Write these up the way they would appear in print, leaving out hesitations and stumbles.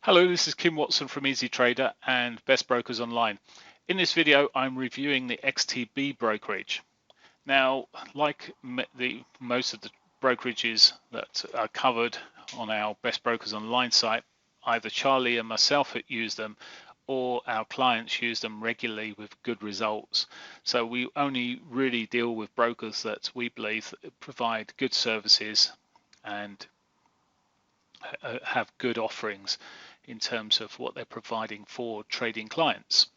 Hello, this is Kim Watson from Easy Trader and Best Brokers Online. In this video, I'm reviewing the XTB brokerage. Now, like most of the brokerages that are covered on our Best Brokers Online site, either Charlie and myself use them or our clients use them regularly with good results. So we only really deal with brokers that we believe provide good services and have good offerings in terms of what they're providing for trading clients.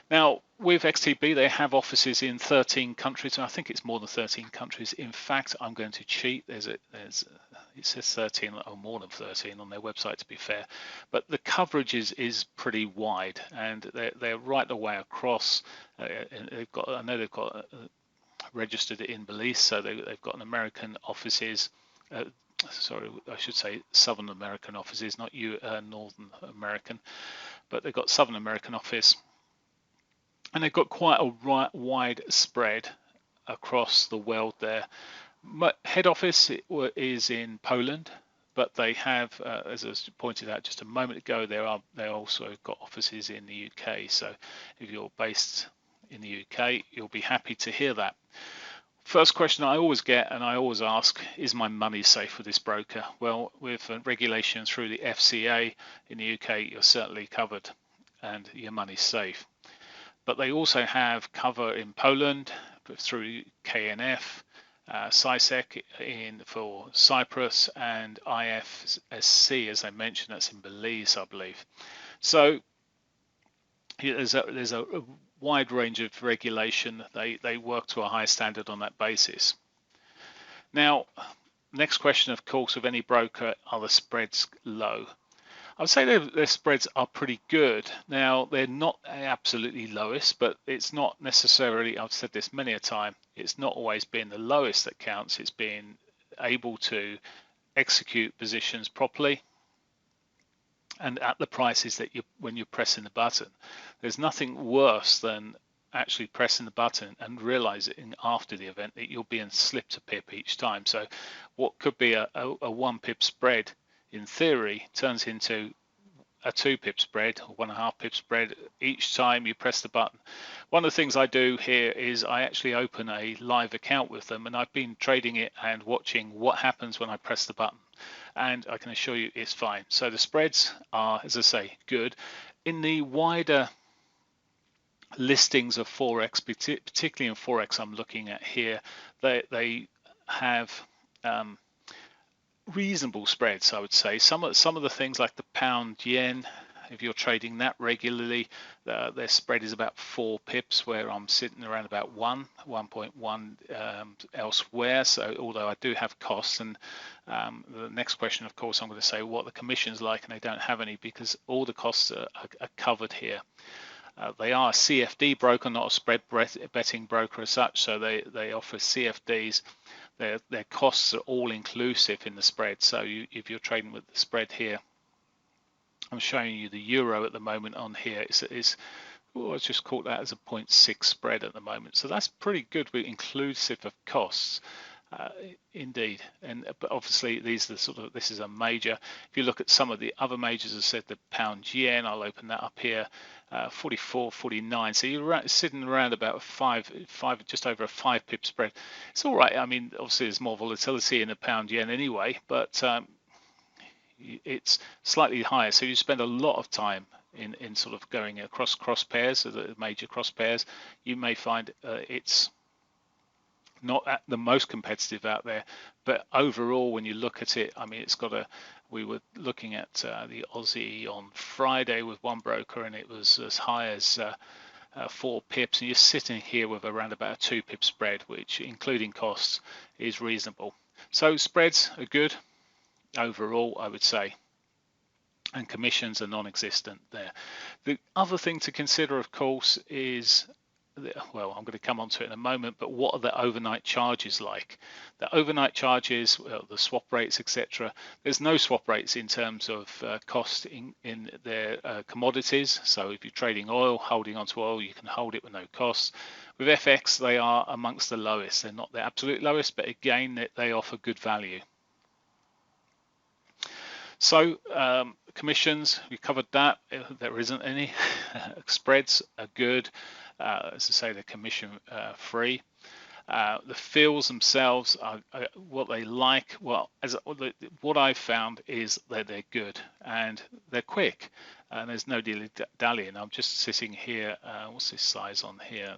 Now, with XTB, they have offices in 13 countries, and I think it's more than 13 countries. In fact, I'm going to cheat. It says 13 or more than 13 on their website, to be fair, but the coverage is pretty wide, and they're right the way across. I know they've got registered in Belize, so they've got an American offices. Sorry, I should say Southern American offices, not Northern American, but they've got Southern American office, and they've got quite a wide spread across the world there. Head office is in Poland, but they have, as I was pointed out just a moment ago, they also got offices in the UK. So if you're based in the UK, you'll be happy to hear that. First question I always get and I always ask, is my money safe with this broker? Well, with regulations through the FCA in the UK, you're certainly covered and your money's safe. But they also have cover in Poland through KNF, CISEC for Cyprus, and IFSC, as I mentioned, that's in Belize, I believe. So there's a wide range of regulation. They work to a high standard on that basis. Now, next question, of course, of any broker, are the spreads low? I would say their spreads are pretty good. Now, they're not absolutely lowest, but it's not necessarily, I've said this many a time, it's not always been the lowest that counts. It's being able to execute positions properly and at the prices that when you're pressing the button. There's nothing worse than actually pressing the button and realizing after the event that you're being slipped a pip each time. So what could be a 1 pip spread in theory turns into a 2 pip spread or 1.5 pip spread each time you press the button. One of the things I do here is I actually open a live account with them, and I've been trading it and watching what happens when I press the button, and I can assure you it's fine. So the spreads are, as I say, good. In the wider listings of Forex, particularly in Forex I'm looking at here, they have reasonable spreads, I would say. Some of the things like the pound yen, if you're trading that regularly, their spread is about 4 pips, where I'm sitting around about 1.1 elsewhere. So although I do have costs, and the next question, of course, I'm going to say what the commission's like, and they don't have any because all the costs are covered here. They are a CFD broker, not a spread betting broker as such, so they offer CFDs. Their costs are all inclusive in the spread. So if you're trading with the spread here, I'm showing you the euro at the moment on here. I just caught that as a 0.6 spread at the moment. So that's pretty good, with inclusive of costs. Indeed, but obviously this is a major. If you look at some of the other majors, as I said, the pound yen, I'll open that up here, 44, 49. So you're sitting around about just over a 5 pip spread. It's all right. I mean, obviously there's more volatility in the pound yen anyway, but it's slightly higher. So you spend a lot of time in sort of going across cross pairs, so the major cross pairs. You may find it's not at the most competitive out there, but overall, when you look at it, I mean, we were looking at the Aussie on Friday with one broker, and it was as high as 4 pips, and you're sitting here with around about a 2 pip spread, which, including costs, is reasonable. So spreads are good overall, I would say, and commissions are non-existent there. The other thing to consider, of course, is, well, I'm going to come on to it in a moment, but what are the overnight charges like? The overnight charges, the swap rates, etc. There's no swap rates in terms of cost in their commodities. So if you're trading oil, holding onto oil, you can hold it with no costs. With FX, they are amongst the lowest. They're not the absolute lowest, but again, they offer good value. So commissions, we covered that. There isn't any. Spreads are good. As I say, they're commission free. The fills themselves are what they like. Well, what I've found is that they're good and they're quick, and there's no dallying. I'm just sitting here. What's this size on here?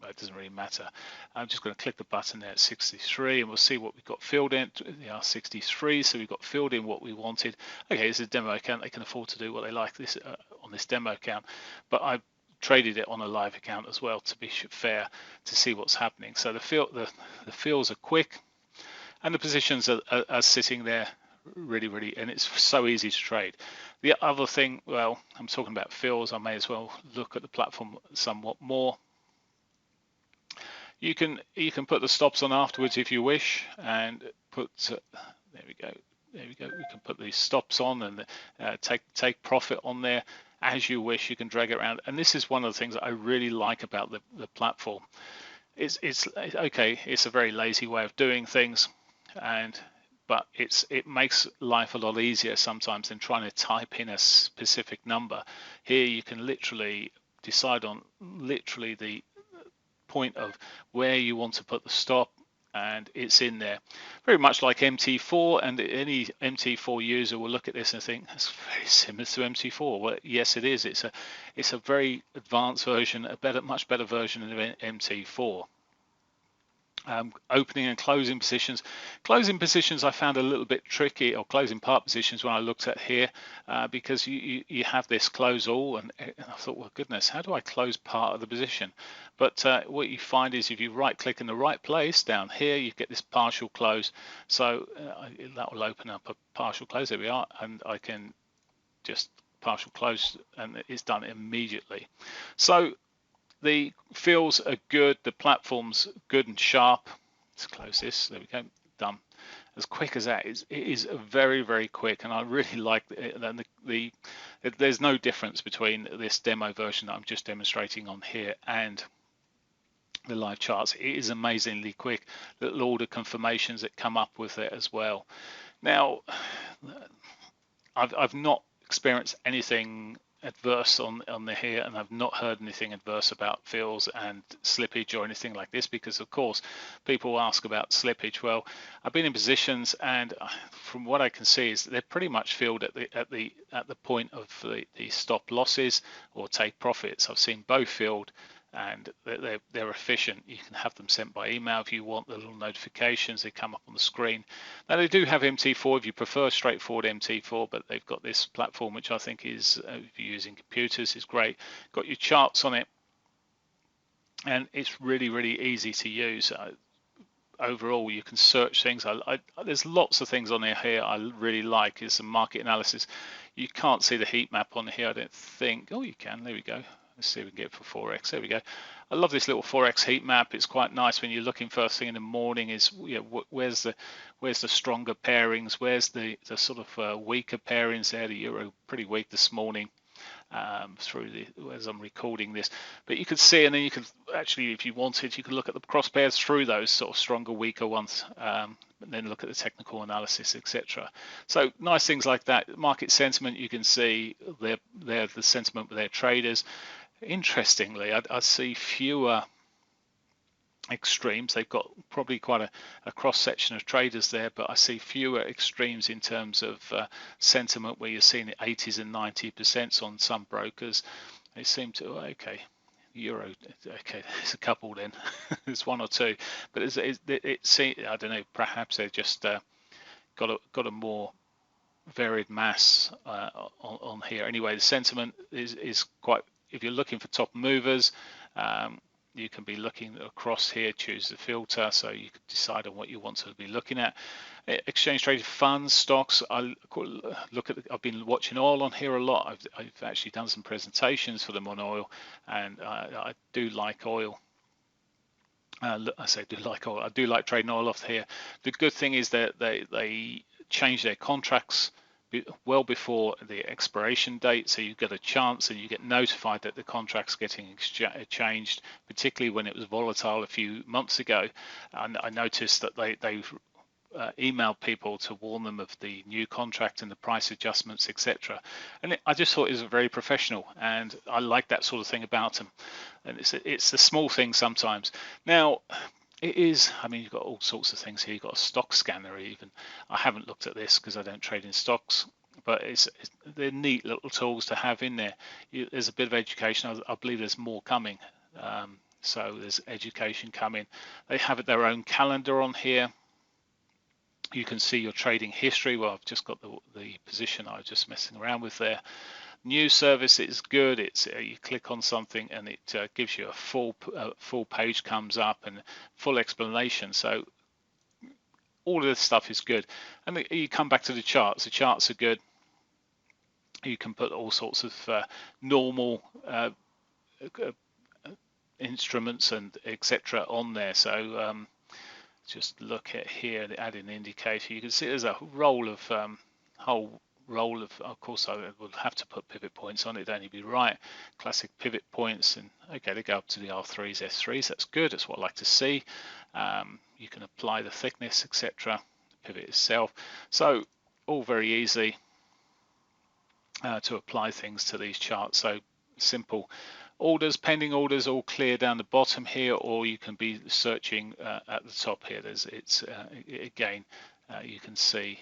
It doesn't really matter. I'm just going to click the button there at 63, and we'll see what we've got filled in. They are 63, so we've got filled in what we wanted. Okay, this is a demo account. They can afford to do what they like this on this demo account, but I traded it on a live account as well to be fair, to see what's happening. So the fills are quick, and the positions are sitting there really, and it's so easy to trade. The other thing, well, I'm talking about fills, I may as well look at the platform somewhat more. You can put the stops on afterwards if you wish, and put there we go. We can put these stops on and take profit on there as you wish. You can drag it around, and this is one of the things that I really like about the platform. It's okay. It's a very lazy way of doing things, but it makes life a lot easier sometimes than trying to type in a specific number. Here you can literally decide on literally the point of where you want to put the stop, and it's in there, very much like MT4. And any MT4 user will look at this and think that's very similar to MT4. Well, yes, it is. It's a very advanced version, much better version of MT4. Opening and closing positions. Closing positions I found a little bit tricky, or closing part positions when I looked at here, because you have this close all, and I thought, well, goodness, how do I close part of the position? But what you find is if you right click in the right place down here, you get this partial close. So that will open up a partial close. There we are, and I can just partial close, and it's done immediately. So the fills are good, the platform's good and sharp. Let's close this. There we go. Done. As quick as that. It is very quick, and I really like it. There's no difference between this demo version that I'm just demonstrating on here and the live charts. It is amazingly quick. Little order confirmations that come up with it as well. Now, I've not experienced anything adverse on the here, and I've not heard anything adverse about fills and slippage or anything like this, because of course people ask about slippage. Well, I've been in positions, and from what I can see is they're pretty much filled at the point of the stop losses or take profits. I've seen both filled, and they're efficient. You can have them sent by email if you want, the little notifications, they come up on the screen. Now they do have MT4 if you prefer straightforward MT4, but they've got this platform which I think is, if you're using computers, is great. Got your charts on it, and it's really easy to use. Overall, you can search things. There's lots of things on here I really like. Is some market analysis. You can't see the heat map on here, I don't think. Oh, you can. There we go. Let's see if we can get it for Forex. There we go. I love this little Forex heat map. It's quite nice when you're looking first thing in the morning. Is where's the stronger pairings? Where's the sort of weaker pairings there? The euro pretty weak this morning. As I'm recording this, but you could see, and then you could actually, if you wanted, you could look at the cross pairs through those sort of stronger, weaker ones, and then look at the technical analysis, etc. So nice things like that. Market sentiment, you can see the sentiment with their traders. Interestingly, I see fewer extremes. They've got probably quite a cross section of traders there, but I see fewer extremes in terms of sentiment, where you're seeing 80s and 90% on some brokers. They seem to, okay, euro, okay, there's a couple then. There's one or two, but it seems, I don't know, perhaps they've just got a more varied mass on here. Anyway, the sentiment is quite, if you're looking for top movers, you can be looking across here, choose the filter, so you can decide on what you want to be looking at. Exchange traded funds, stocks. I've been watching oil on here a lot. I've actually done some presentations for them on oil, and I do like oil. I say do like oil. I do like trading oil off here. The good thing is that they change their contracts well before the expiration date, so you get a chance and you get notified that the contract's getting changed, particularly when it was volatile a few months ago. And I noticed that they emailed people to warn them of the new contract and the price adjustments, etc. And I just thought it was very professional, and I like that sort of thing about them. And it's the small things sometimes. Now, it is, I mean, you've got all sorts of things here. You've got a stock scanner even. I haven't looked at this because I don't trade in stocks, but they're neat little tools to have in there. There's a bit of education. I believe there's more coming. So there's education coming. They have their own calendar on here. You can see your trading history. Well, I've just got the position I was just messing around with there. New service is good. It's you click on something and it gives you a full page comes up and full explanation. So all of this stuff is good. And you come back to the charts. The charts are good. You can put all sorts of normal instruments and etc. on there. So just look at here, the add an indicator. You can see there's a roll of whole roll of course I will have to put pivot points on it, it'd only be right. Classic pivot points, and okay, they go up to the R3s, S3s, that's good, that's what I like to see. You can apply the thickness, etc., the pivot itself. So all very easy to apply things to these charts. So simple. Orders, pending orders, all clear down the bottom here, or you can be searching at the top here. Again, you can see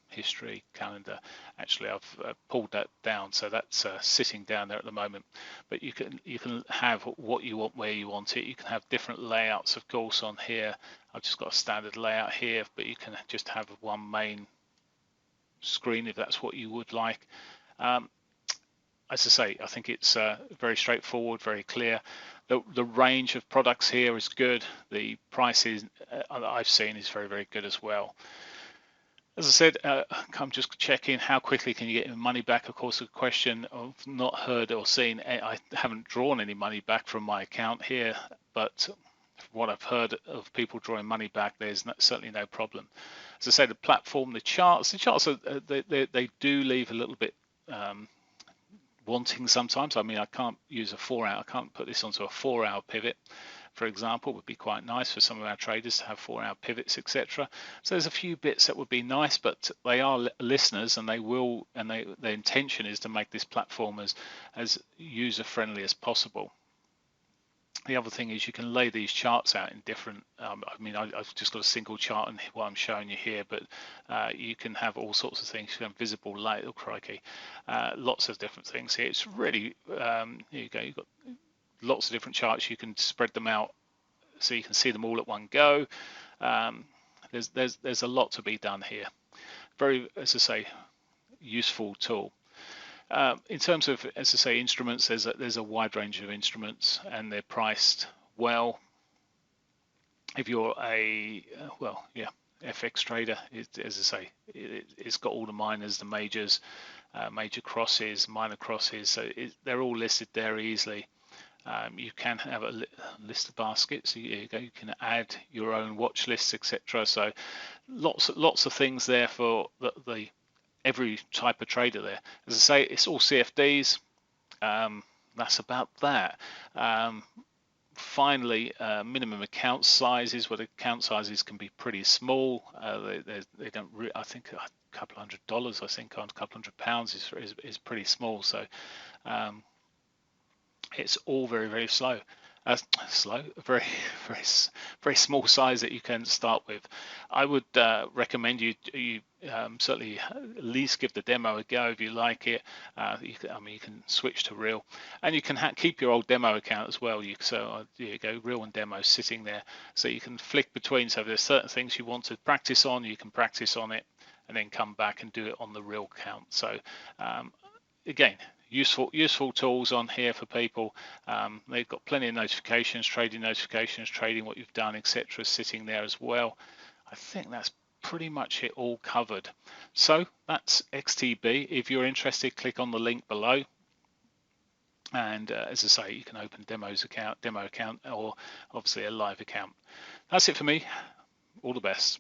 history, calendar. Actually, I've pulled that down, so that's sitting down there at the moment. But you can have what you want where you want it. You can have different layouts, of course, on here. I've just got a standard layout here, but you can just have one main screen if that's what you would like. As I say, I think it's very straightforward, very clear. The range of products here is good. The prices I've seen is very, very good as well. As I said, I'm just checking how quickly can you get your money back. Of course, a question I've not heard or seen. I haven't drawn any money back from my account here, but what I've heard of people drawing money back, there's certainly no problem. As I say, the platform, the charts are, they do leave a little bit wanting sometimes. I mean, I can't use a 4-hour, I can't put this onto a 4-hour pivot, for example. It would be quite nice for some of our traders to have 4-hour pivots, etc. So there's a few bits that would be nice, but they are listeners, and they will, and their intention is to make this platform as user friendly as possible. The other thing is you can lay these charts out in different, I mean, I've just got a single chart and what I'm showing you here, but you can have all sorts of things. You can have visible light, oh crikey, lots of different things here. It's really, here you go, you've got lots of different charts. You can spread them out so you can see them all at one go. There's a lot to be done here. Very, as I say, useful tool. In terms of, as I say, instruments, there's a wide range of instruments, and they're priced well. If you're a FX trader, as I say, it's got all the minors, the majors, major crosses, minor crosses, so they're all listed there easily. You can have a list of baskets. So you can add your own watch lists, etc. So lots of things there for every type of trader there. As I say, it's all CFDs. That's about that. Finally, minimum account sizes. Well, account sizes can be pretty small. They don't. I think a couple $100. I think on a couple £100 is pretty small. So it's all very, very slow. Very, very small size that you can start with. I would recommend you certainly at least give the demo a go if you like it. You can switch to real, and you can keep your old demo account as well. There you go, real and demo sitting there, so you can flick between. So if there's certain things you want to practice on, you can practice on it, and then come back and do it on the real account. So again, useful tools on here for people. They've got plenty of notifications, trading what you've done, etc., sitting there as well. I think that's pretty much it all covered. So that's XTB. If you're interested, click on the link below, and as I say, you can open demo account, or obviously a live account. That's it for me. All the best.